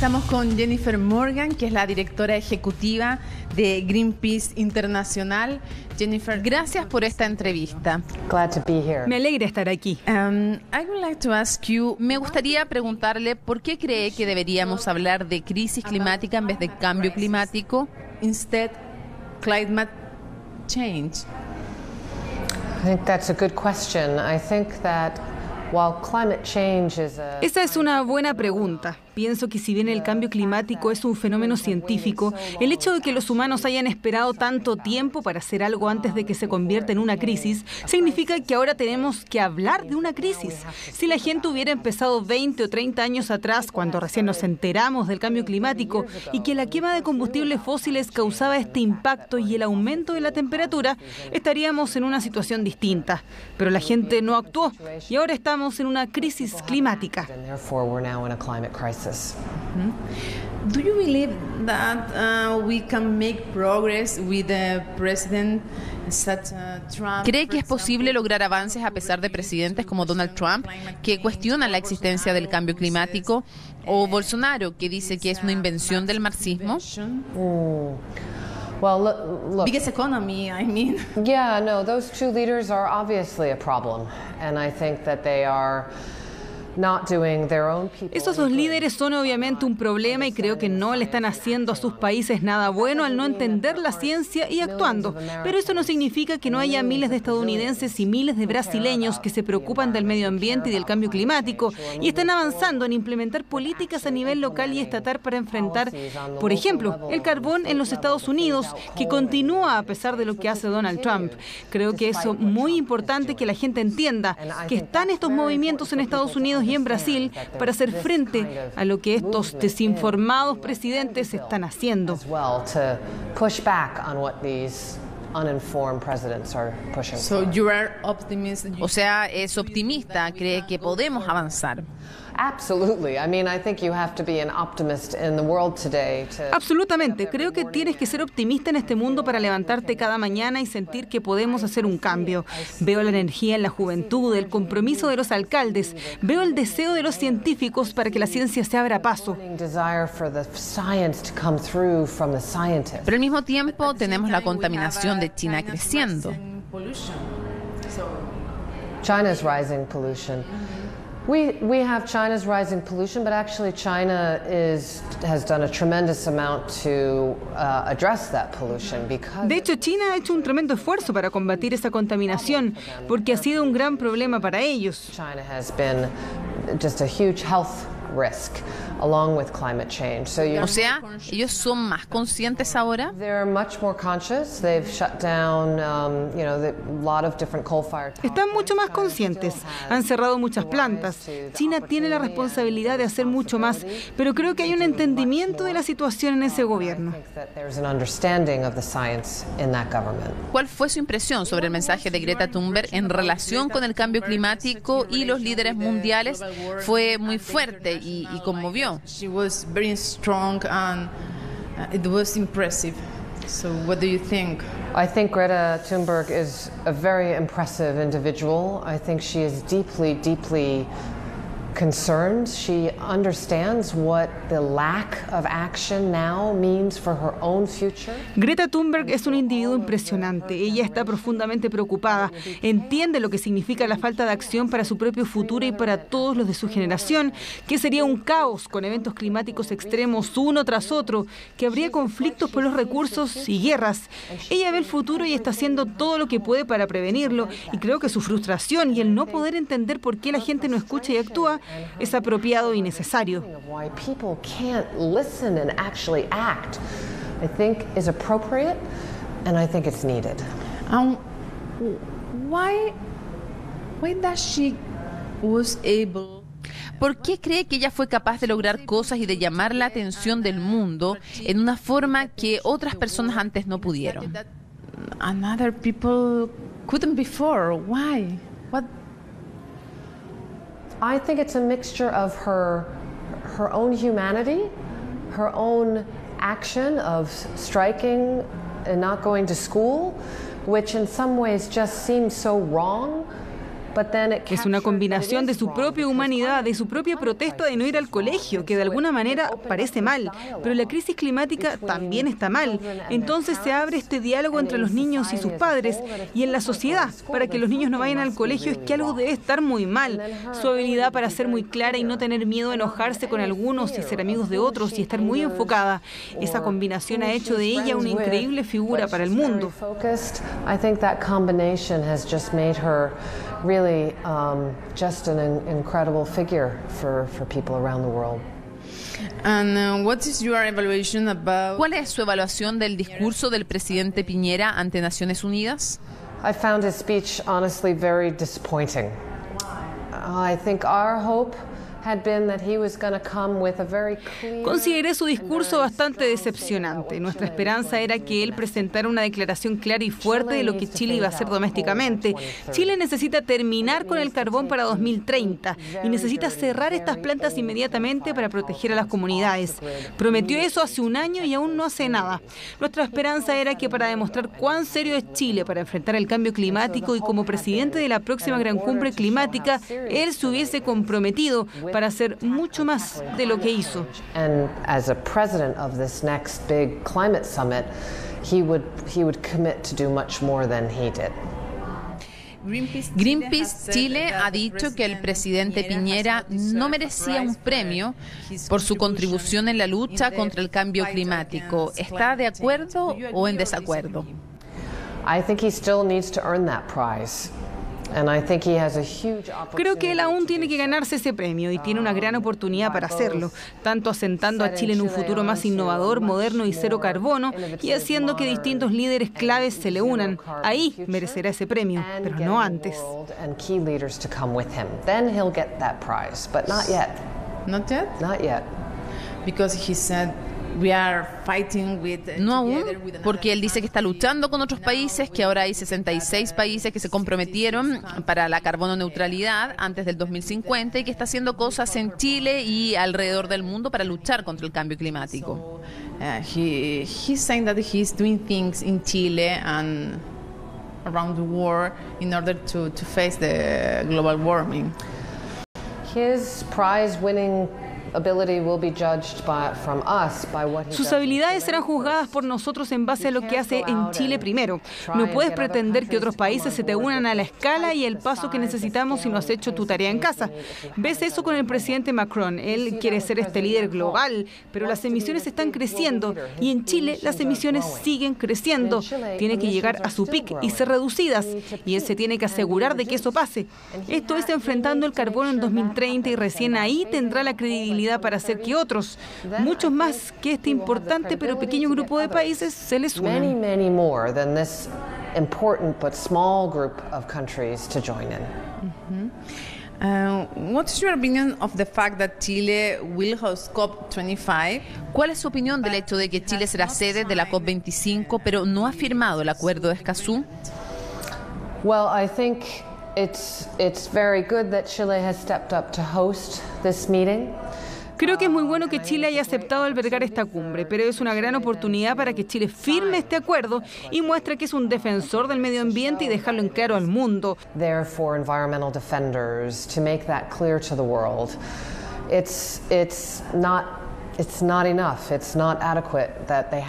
Estamos con Jennifer Morgan, que es la directora ejecutiva de Greenpeace Internacional. Jennifer, gracias por esta entrevista. Glad to be here. Me alegra estar aquí. I would like to ask you, me gustaría preguntarle por qué cree que deberíamos hablar de crisis climática en vez de cambio climático, instead climate change. I think that's a good question. I think that while climate change is Esa es una buena pregunta. Pienso que si bien el cambio climático es un fenómeno científico, el hecho de que los humanos hayan esperado tanto tiempo para hacer algo antes de que se convierta en una crisis, significa que ahora tenemos que hablar de una crisis. Si la gente hubiera empezado 20 o 30 años atrás, cuando recién nos enteramos del cambio climático y que la quema de combustibles fósiles causaba este impacto y el aumento de la temperatura, estaríamos en una situación distinta. Pero la gente no actuó y ahora estamos en una crisis climática. Do you believe that we can make progress with the president such Trump? ¿Cree que es posible lograr avances a pesar de presidentes como Donald Trump, que cuestionan la existencia del cambio climático, o Bolsonaro, que dice que es una invención del marxismo? Well, look. Biggest economy, I mean. Yeah, no, those two leaders are obviously a problem, and I think that they are not doing their own people. Esos dos líderes son obviamente un problema y creo que no le están haciendo a sus países nada bueno al no entender la ciencia y actuando. Pero eso no significa que no haya miles de estadounidenses y miles de brasileños que se preocupan del medio ambiente y del cambio climático y están avanzando en implementar políticas a nivel local y estatal para enfrentar, por ejemplo, el carbón en los Estados Unidos, que continúa a pesar de lo que hace Donald Trump. Creo que eso es muy importante que la gente entienda, que están estos movimientos en Estados Unidos y en Brasil para hacer frente a lo que estos desinformados presidentes están haciendo. O sea, es optimista, cree que podemos avanzar. Absolutamente. Creo que tienes que ser optimista en este mundo para levantarte cada mañana y sentir que podemos hacer un cambio. Veo la energía en la juventud, el compromiso de los alcaldes, veo el deseo de los científicos para que la ciencia se abra paso. Pero al mismo tiempo tenemos la contaminación de China creciendo. China's rising pollution. We have China's rising pollution, but actually China has done a tremendous amount to address that pollution because. De hecho, China ha hecho un tremendo esfuerzo para combatir esa contaminación, porque ha sido un gran problema para ellos. China has been just a huge health risk along with climate change. O sea, ellos son más conscientes ahora. They're much more conscious. They've shut down, a lot of different coal-fired. Están mucho más conscientes. Han cerrado muchas plantas. China tiene la responsabilidad de hacer mucho más, pero creo que hay un entendimiento de la situación en ese gobierno. ¿Cuál fue su impresión sobre el mensaje de Greta Thunberg en relación con el cambio climático y los líderes mundiales? Fue muy fuerte y conmovió. She was very strong and it was impressive. So what do you think? I think Greta Thunberg is a very impressive individual. I think she is deeply, deeply concerned. She understands what the lack of action now means for her own future. Greta Thunberg es un individuo impresionante. Ella está profundamente preocupada. Entiende lo que significa la falta de acción para su propio futuro y para todos los de su generación, que sería un caos con eventos climáticos extremos uno tras otro, que habría conflictos por los recursos y guerras. Ella ve el futuro y está haciendo todo lo que puede para prevenirlo, y creo que su frustración y el no poder entender por qué la gente no escucha y actúa es apropiado y necesario. ¿Por qué cree que ella fue capaz de lograr cosas y de llamar la atención del mundo en una forma que otras personas antes no pudieron? Another people couldn't before. Why? What? I think it's a mixture of her own humanity, her own action of striking and not going to school, which in some ways just seems so wrong Es una combinación de su propia humanidad, de su propia protesta de no ir al colegio, que de alguna manera parece mal, pero la crisis climática también está mal. Entonces se abre este diálogo entre los niños y sus padres y en la sociedad para que los niños no vayan al colegio es que algo debe estar muy mal. Su habilidad para ser muy clara y no tener miedo a enojarse con algunos y ser amigos de otros y estar muy enfocada. Esa combinación ha hecho de ella una increíble figura para el mundo. I think that combination has just made her really just an incredible figure for people around the world. And what is your evaluation about... ¿Cuál es su evaluación del discurso del presidente Piñera ante Naciones Unidas? I found his speech honestly very disappointing. I think our hope had been that he was going to come with a very clear... Consideré su discurso bastante decepcionante. Nuestra esperanza era que él presentara una declaración clara y fuerte de lo que Chile iba a hacer domésticamente. Chile necesita terminar con el carbón para 2030 y necesita cerrar estas plantas inmediatamente para proteger a las comunidades. Prometió eso hace un año y aún no hace nada. Nuestra esperanza era que para demostrar cuán serio es Chile para enfrentar el cambio climático y como presidente de la próxima gran cumbre climática, él se hubiese comprometido para hacer mucho más de lo que hizo. And as a president of this next big climate summit, he would commit to do much more than he did. Greenpeace Chile ha dicho que el presidente Piñera no merecía un premio por su contribución en la lucha contra el cambio climático. ¿Está de acuerdo o en desacuerdo? I think he still needs to earn that prize. Creo que él aún tiene que ganarse ese premio y tiene una gran oportunidad para hacerlo, tanto asentando a Chile en un futuro más innovador, moderno y cero carbono y haciendo que distintos líderes claves se le unan. Ahí merecerá ese premio, pero no antes. Not yet? Not yet. Because he said we are fighting with, no aún, porque él dice que está luchando con otros países, que ahora hay 66 países que se comprometieron para la carbono neutralidad antes del 2050 y que está haciendo cosas en Chile y alrededor del mundo para luchar contra el cambio climático. He's saying that he's doing things in Chile and around the world in order to face the global warming. His prize-winning Sus habilidades serán juzgadas por nosotros en base a lo que hace en Chile primero. No puedes pretender que otros países se te unan a la escala y el paso que necesitamos si no has hecho tu tarea en casa. Ves eso con el presidente Macron. Él quiere ser este líder global, pero las emisiones están creciendo y en Chile las emisiones siguen creciendo. Tiene que llegar a su pic y ser reducidas y él se tiene que asegurar de que eso pase. Esto es enfrentando el carbono en 2030 y recién ahí tendrá la credibilidad para hacer que otros, muchos más que este importante pero pequeño grupo de países, se les unan. Many more than this important but small group of countries to join in. What's your opinion of the fact that Chile will host COP25? ¿Cuál es su opinión del hecho de que Chile será sede de la COP25, pero no ha firmado el acuerdo de Escazú? Well, I think it's very good that Chile has stepped up to host this meeting. Creo que es muy bueno que Chile haya aceptado albergar esta cumbre, pero es una gran oportunidad para que Chile firme este acuerdo y muestre que es un defensor del medio ambiente y dejarlo en claro al mundo. Therefore, environmental defenders, to make that clear to the world.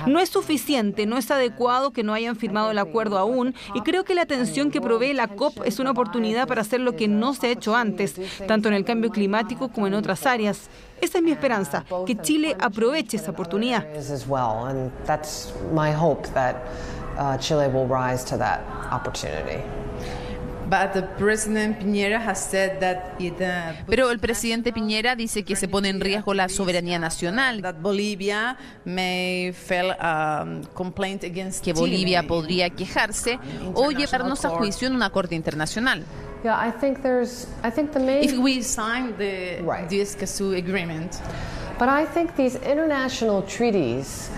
No es suficiente, no es adecuado que no hayan firmado el acuerdo aún y creo que la atención que provee la COP es una oportunidad para hacer lo que no se ha hecho antes, tanto en el cambio climático como en otras áreas. Esa es mi esperanza, que Chile aproveche esa oportunidad. Chile will rise to that opportunity. But the President Piñera has said that Pero el presidente Piñera dice que se pone en riesgo la soberanía nacional, that Bolivia may file a complaint against que Bolivia podría quejarse o llevarnos a juicio en una corte internacional. Yeah, I think the main... If we sign the Escazú agreement. But I think these international treaties...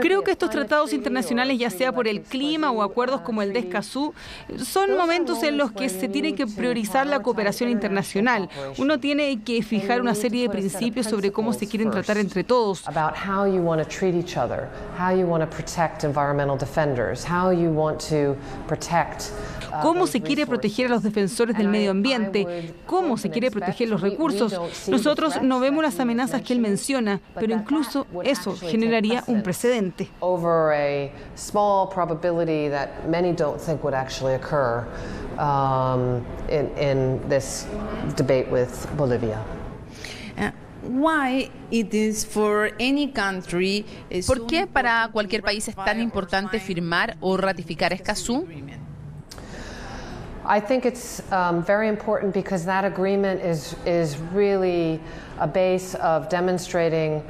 Creo que estos tratados internacionales, ya sea por el clima o acuerdos como el de Escazú, son momentos en los que se tiene que priorizar la cooperación internacional. Uno tiene que fijar una serie de principios sobre cómo se quieren tratar entre todos. About how you want to treat each other, how you want to protect environmental defenders, how you want to protect. cómo se quiere proteger a los defensores del medio ambiente, cómo se quiere proteger los recursos. Nosotros no vemos las amenazas que él menciona, pero incluso eso generaría un precedente. In this debate with Bolivia. ¿Por qué para cualquier país es tan importante firmar o ratificar Escazú? I think it's very important because that agreement is really a base of demonstrating.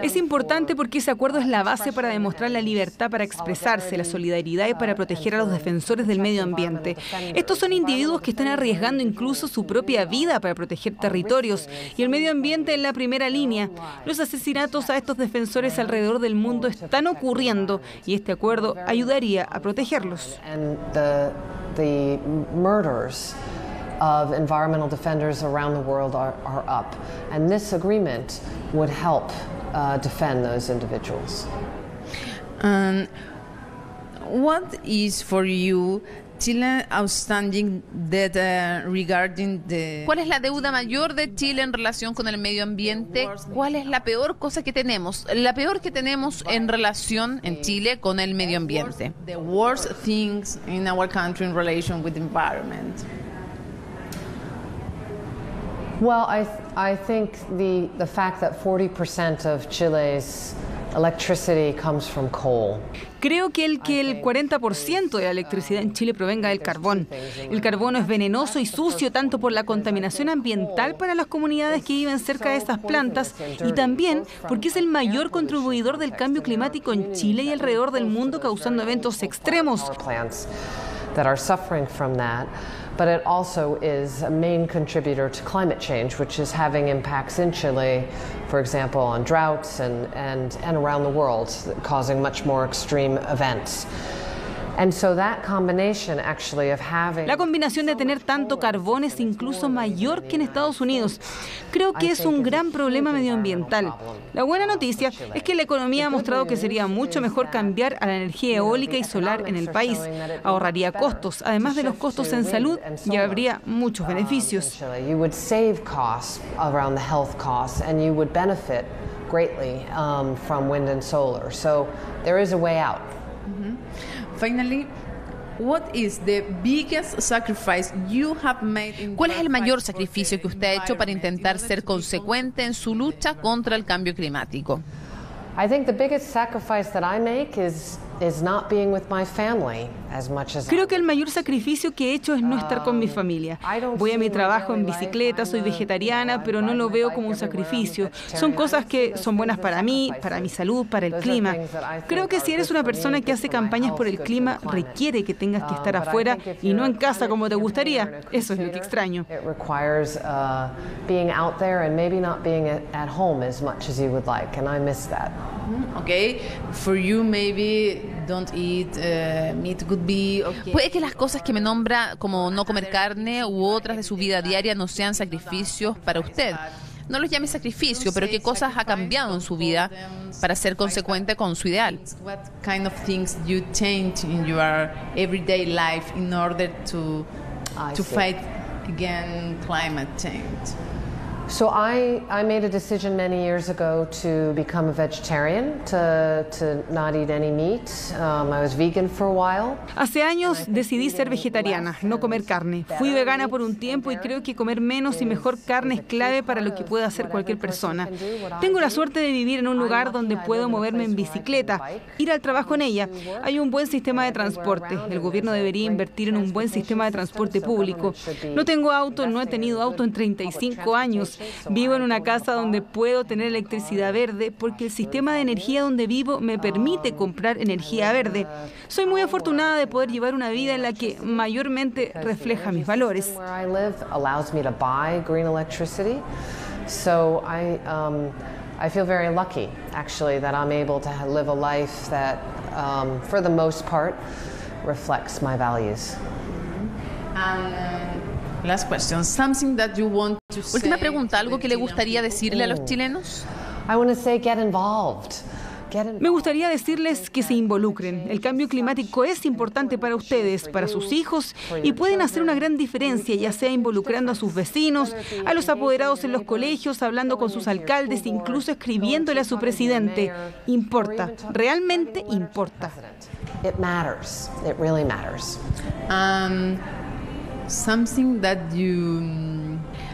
Es importante porque ese acuerdo es la base para demostrar la libertad para expresarse, la solidaridad y para proteger a los defensores del medio ambiente. Estos son individuos que están arriesgando incluso su propia vida para proteger territorios y el medio ambiente en la primera línea. Los asesinatos a estos defensores alrededor del mundo están ocurriendo y este acuerdo ayudaría a protegerlos. The murders of environmental defenders around the world are up, and this agreement would help defend those individuals. What is for you Chile outstanding debt regarding the... ¿Cuál es la deuda mayor de Chile en relación con el medio ambiente? ¿Cuál es la peor cosa que tenemos? La peor que tenemos en relación en Chile con el medio ambiente. The worst things in our country in relation with the environment. Well, I think the fact that 40% of Chile's electricity comes from coal. Creo que el 40% de la electricidad en Chile provenga del carbón. El carbono es venenoso y sucio tanto por la contaminación ambiental para las comunidades que viven cerca de esas plantas y también porque es el mayor contribuidor del cambio climático en Chile y alrededor del mundo, causando eventos extremos. That are suffering from that, but it also is a main contributor to climate change, which is having impacts in Chile, for example, on droughts and around the world, causing much more extreme events. And so that combination actually of having... La combinación de tener tanto carbón es incluso mayor que en Estados Unidos. Creo que es un gran problema medioambiental. La buena noticia es que la economía ha mostrado que sería mucho mejor cambiar a la energía eólica y solar en el país. Ahorraría costos, además de los costos en salud, y habría muchos beneficios. You would save costs around the health costs and you would benefit greatly from wind and solar. So there is a way out. Finally, what is the biggest sacrifice you have made in... ¿Cuál es el mayor sacrificio que usted ha hecho para intentar ser consecuente en su lucha contra el cambio climático? I think the biggest sacrifice that I make is not being with my family as much as... Creo que el mayor sacrificio que he hecho es no estar con mi familia. Voy a mi trabajo en bicicleta, soy vegetariana, pero no lo veo como un sacrificio. Son cosas que son buenas para mí, para mi salud, para el clima. Creo que si eres una persona que hace campañas por el clima, requiere que tengas que estar afuera y no en casa como te gustaría. Eso es lo que extraño. It requires being out there and maybe not being at home as much as you would like, and I miss that. Okay, for you maybe don't eat meat could be okay. Puede que las cosas que me nombra como no comer carne u otras de su vida diaria no sean sacrificios para usted. No los llame sacrificio, pero ¿qué cosas ha cambiado en su vida para ser consecuente con su ideal? What kind of things you change in your everyday life in order to fight against climate change? So I made a decision many years ago to become a vegetarian, to not eat any meat. I was vegan for a while. Hace años decidí ser vegetariana, no comer carne. Fui vegana por un tiempo y creo que comer menos y mejor carne es clave para lo que pueda hacer cualquier persona. Tengo la suerte de vivir en un lugar donde puedo moverme en bicicleta, ir al trabajo en ella. Hay un buen sistema de transporte. El gobierno debería invertir en un buen sistema de transporte público. No tengo auto, no he tenido auto en 35 años. Vivo en una casa donde puedo tener electricidad verde porque el sistema de energía donde vivo me permite comprar energía verde. Soy muy afortunada de poder llevar una vida en la que mayormente refleja mis valores. So I feel very lucky, actually, that I'm able to live a life that, for the most part, reflects my values. Last question. Something that you want to say. Última pregunta, ¿algo que le gustaría decirle a los chilenos? I want to say get involved. Me gustaría decirles que se involucren. El cambio climático es importante para ustedes, para sus hijos, y pueden hacer una gran diferencia, ya sea involucrando a sus vecinos, a los apoderados en los colegios, hablando con sus alcaldes, incluso escribiéndole a su presidente. Importa, realmente importa. It matters. It really matters. Something that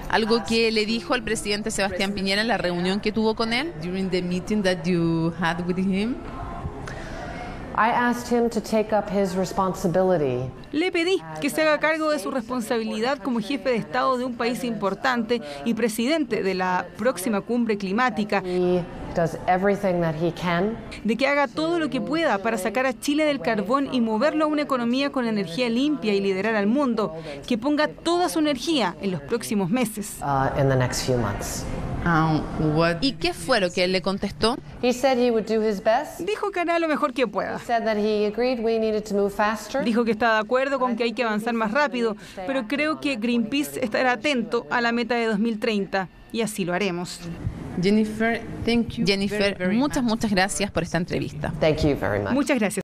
Algo que le dijo al presidente Sebastián Piñera en la reunión que tuvo con él. during the meeting that you had with him. I asked him to take up his responsibility. Le pedí que se haga cargo de su responsabilidad como jefe de Estado de un país importante y presidente de la próxima cumbre climática, He does everything that he can. de que haga todo lo que pueda para sacar a Chile del carbón y moverlo a una economía con energía limpia y liderar al mundo, que ponga toda su energía en los próximos meses. In the next few months. ¿Y qué fue lo que él le contestó? He said he would do his best. Dijo que hará lo mejor que pueda. Said that he agreed we needed to move faster. Dijo que está de acuerdo con que hay que avanzar más rápido, pero creo que Greenpeace estará atento a la meta de 2030 y así lo haremos. Jennifer, thank you. Jennifer, very muchas much. gracias por esta entrevista. Thank you very much. Muchas gracias.